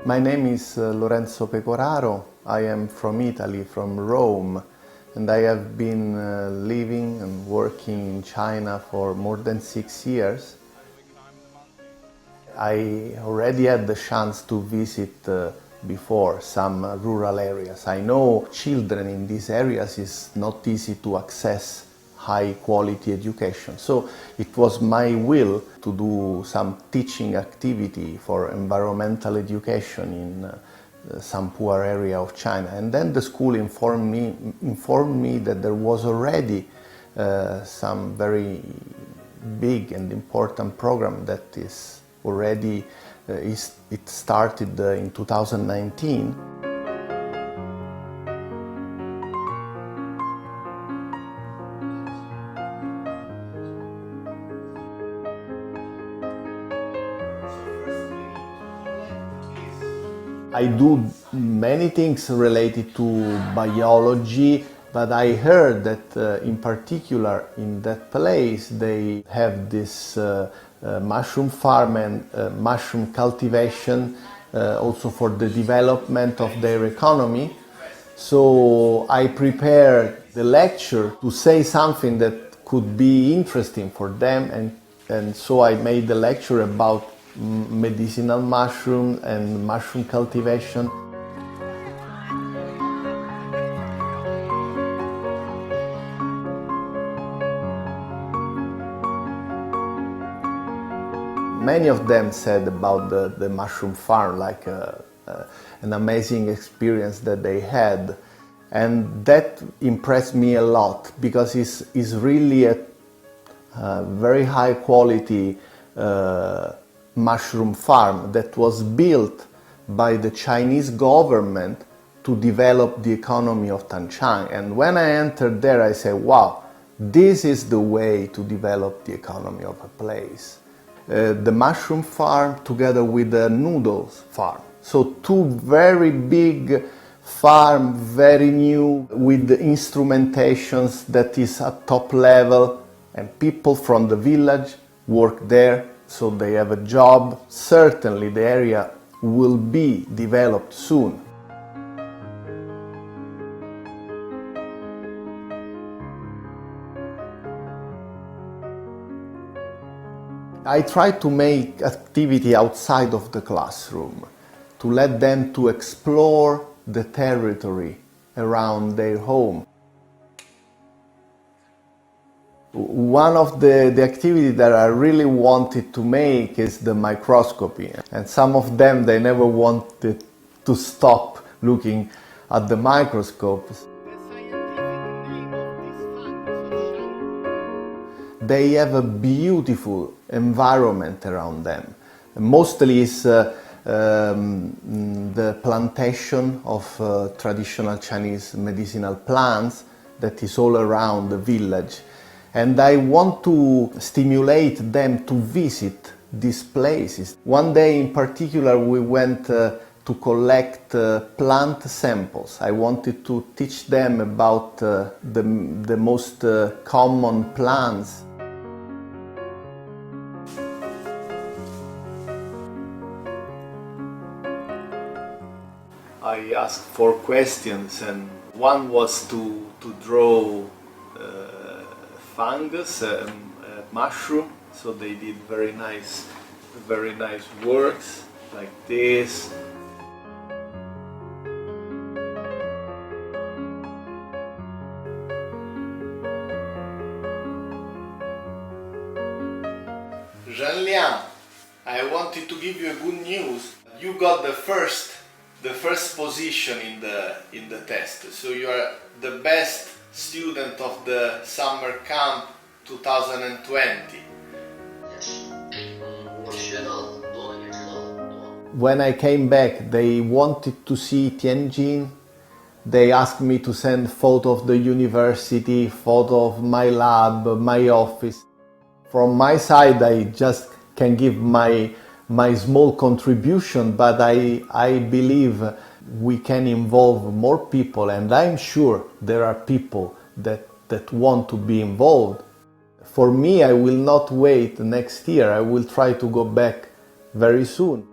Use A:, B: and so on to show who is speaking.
A: My name is Lorenzo Pecoraro. I am from Italy, from Rome, and I have been living and working in China for more than 6 years. I already had the chance to visit before some rural areas. I know children in these areas is not easy to access high quality education. So it was my will to do some teaching activity for environmental education in some poor area of China. And then the school informed me that there was already some very big and important program that is already, it started in 2019. I do many things related to biology, but I heard that in particular in that place they have this mushroom farm and mushroom cultivation also for the development of their economy. So I prepared the lecture to say something that could be interesting for them, and so I made the lecture about medicinal mushroom and mushroom cultivation. Many of them said about the mushroom farm, like an amazing experience that they had. And that impressed me a lot because it's really a very high quality mushroom farm that was built by the Chinese government to develop the economy of Tanchang. And when I entered there, I said, wow, this is the way to develop the economy of a place. The mushroom farm together with the noodles farm. So two very big farm, very new, with the instrumentations that is at top level, and people from the village work there. So they have a job. Certainly the area will be developed soon. I try to make activity outside of the classroom, to let them to explore the territory around their home. One of the activities that I really wanted to make is the microscopy. And some of them, they never wanted to stop looking at the microscopes. They have a beautiful environment around them. Mostly it's the plantation of traditional Chinese medicinal plants that is all around the village. And I want to stimulate them to visit these places. One day in particular we went to collect plant samples. I wanted to teach them about the most common plants. I asked 4 questions, and one was to draw fungus, mushroom. So they did very nice works like this. Jean-Lian, I wanted to give you a good news. You got the first position in the test. So you are the best student of the summer camp 2020. When I came back, they wanted to see Tianjin. They asked me to send photo of the university, photo of my lab, my office. From my side, I just can give my small contribution, but I believe we can involve more people, and I'm sure there are people that want to be involved. For me, I will not wait next year. I will try to go back very soon.